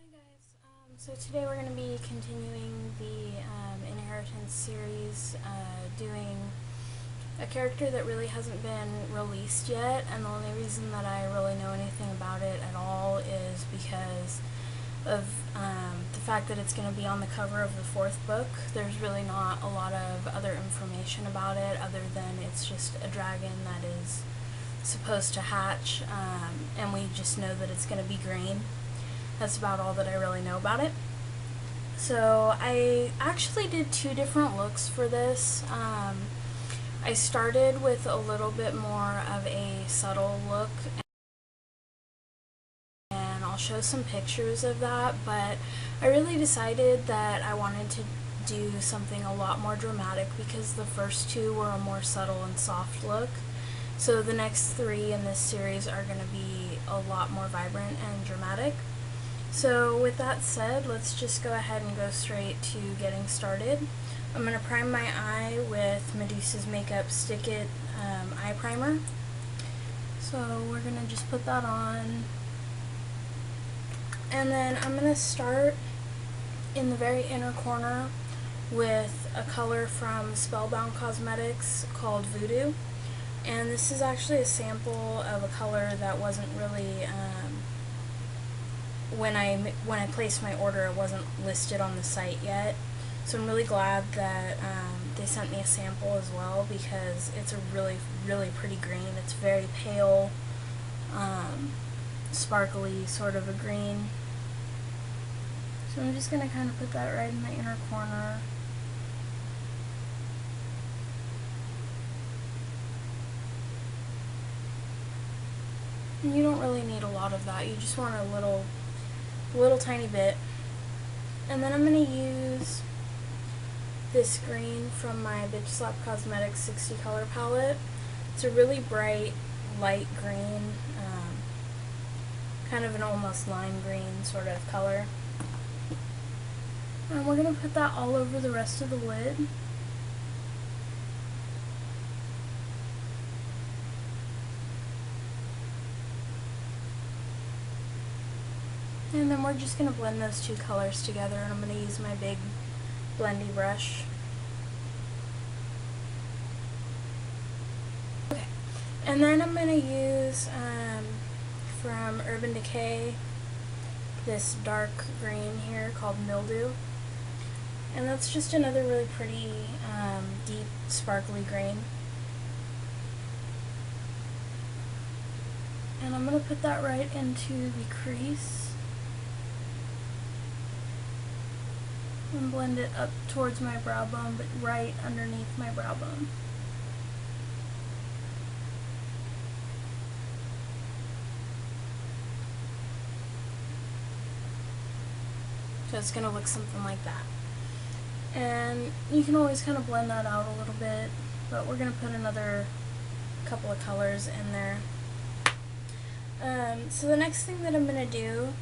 Hi guys, so today we're going to be continuing the Inheritance series, doing a character that really hasn't been released yet, and the only reason that I really know anything about it at all is because of the fact that it's going to be on the cover of the fourth book. There's really not a lot of other information about it other than it's just a dragon that is supposed to hatch, and we just know that it's going to be green. That's about all that I really know about it. So I actually did two different looks for this. I started with a little bit more of a subtle look, and I'll show some pictures of that, but I really decided that I wanted to do something a lot more dramatic because the first two were a more subtle and soft look. So the next three in this series are going to be a lot more vibrant and dramatic. So with that said, let's just go ahead and go straight to getting started. I'm going to prime my eye with Medusa's Makeup Stick It eye primer. So we're going to just put that on. And then I'm going to start in the very inner corner with a color from Spellbound Cosmetics called Voodoo. And this is actually a sample of a color that wasn't really when I placed my order, it wasn't listed on the site yet. So I'm really glad that they sent me a sample as well because it's a really, really pretty green. It's very pale, sparkly sort of a green. So I'm just going to kind of put that right in the inner corner. And you don't really need a lot of that. You just want a little tiny bit. And then I'm going to use this green from my Bitch Slap Cosmetics 60 color palette. It's a really bright, light green, kind of an almost lime green sort of color. And we're going to put that all over the rest of the lid. And then we're just going to blend those two colors together, and I'm going to use my big blendy brush. Okay, and then I'm going to use from Urban Decay this dark green here called Mildew. And that's just another really pretty deep sparkly green. And I'm going to put that right into the crease. And blend it up towards my brow bone, but right underneath my brow bone. So it's going to look something like that. And you can always kind of blend that out a little bit, but we're going to put another couple of colors in there. So the next thing that I'm going to do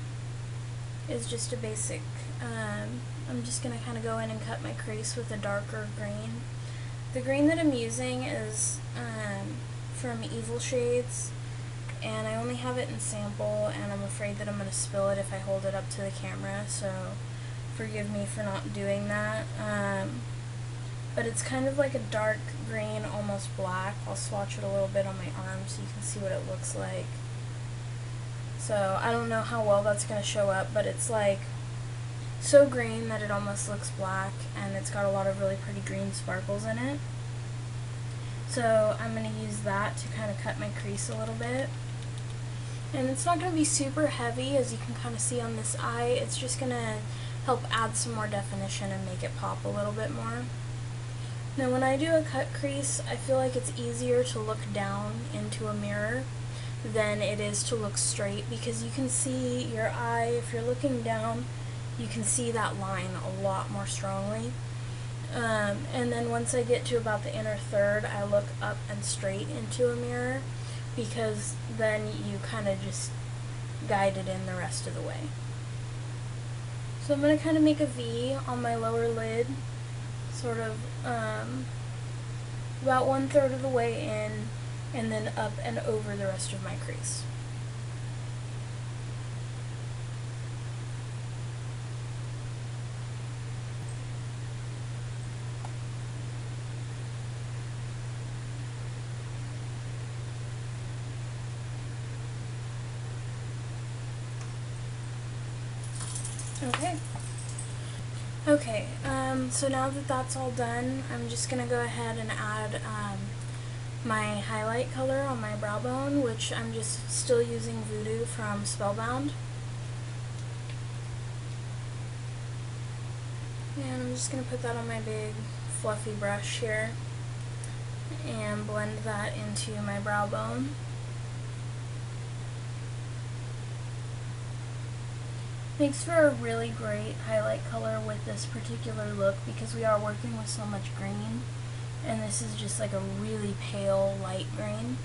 is just a basic, I'm just going to kind of go in and cut my crease with a darker green. The green that I'm using is from Evil Shades, and I only have it in sample, and I'm afraid that I'm going to spill it if I hold it up to the camera, so forgive me for not doing that. But it's kind of like a dark green, almost black. I'll swatch it a little bit on my arm so you can see what it looks like. So I don't know how well that's going to show up, but it's like so green that it almost looks black, and it's got a lot of really pretty green sparkles in it. So I'm going to use that to kind of cut my crease a little bit. And it's not going to be super heavy, as you can kind of see on this eye. It's just going to help add some more definition and make it pop a little bit more. Now when I do a cut crease, I feel like it's easier to look down into a mirror than it is to look straight, because you can see your eye, if you're looking down, you can see that line a lot more strongly. And then once I get to about the inner third, I look up and straight into a mirror, because then you kind of just guide it in the rest of the way. So I'm going to kind of make a V on my lower lid, sort of about 1/3 of the way in, and then up and over the rest of my crease. Okay, so now that that's all done, I'm just going to go ahead and add my highlight color on my brow bone, which I'm just still using Voodoo from Spellbound. And I'm just going to put that on my big fluffy brush here and blend that into my brow bone. Makes for a really great highlight color with this particular look because we are working with so much green, and this is just like a really pale light green.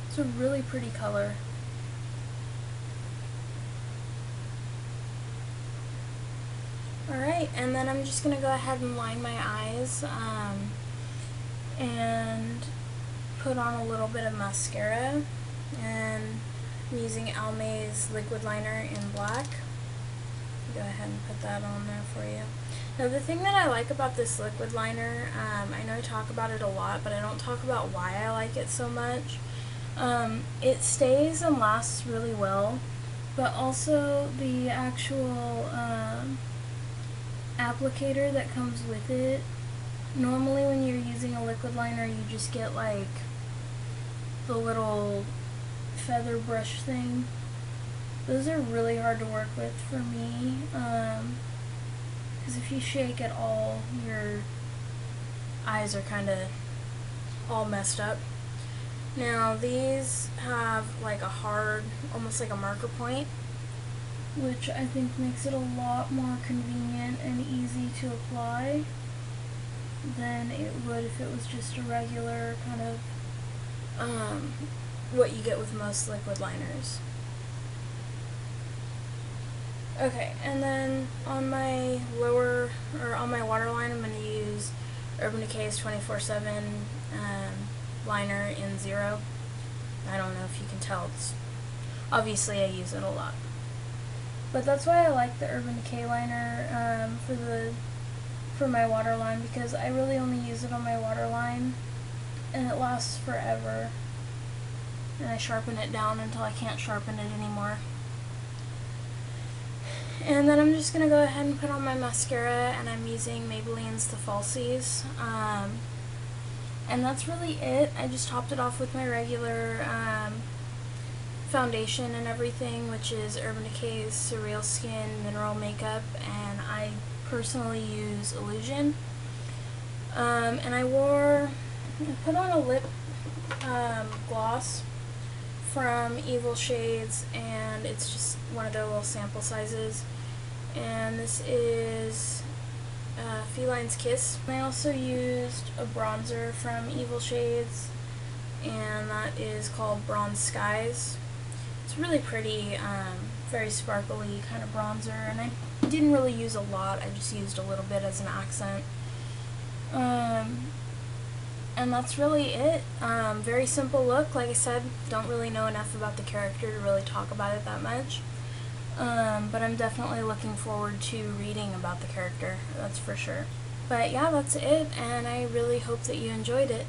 It's a really pretty color. Alright, and then I'm just going to go ahead and line my eyes and put on a little bit of mascara, and I'm using Almay's liquid liner in black. Go ahead and put that on there for you. Now the thing that I like about this liquid liner, I know I talk about it a lot, but I don't talk about why I like it so much. It stays and lasts really well, but also the actual applicator that comes with it. Normally when you're using a liquid liner, you just get like the little feather brush thing. Those are really hard to work with for me, because if you shake at all, your eyes are kind of all messed up. Now these have like a hard, almost like a marker point, which I think makes it a lot more convenient and easy to apply than it would if it was just a regular kind of what you get with most liquid liners. Okay, and then on my on my waterline, I'm going to use Urban Decay's 24/7 liner in 0. I don't know if you can tell, obviously I use it a lot. But that's why I like the Urban Decay liner for my waterline, because I really only use it on my waterline and it lasts forever. And I sharpen it down until I can't sharpen it anymore. And then I'm just going to go ahead and put on my mascara, and I'm using Maybelline's The Falsies. And that's really it. I just topped it off with my regular foundation and everything, which is Urban Decay's Surreal Skin Mineral Makeup, and I personally use Illusion. And I put on a lip gloss from Evil Shades, and it's just one of their little sample sizes, and this is Feline's Kiss. I also used a bronzer from Evil Shades, and that is called Bronze Skies. It's really pretty, very sparkly kind of bronzer, and I didn't really use a lot, I just used a little bit as an accent. And that's really it. Very simple look. Like I said, don't really know enough about the character to really talk about it that much. But I'm definitely looking forward to reading about the character, that's for sure. But yeah, that's it, and I really hope that you enjoyed it.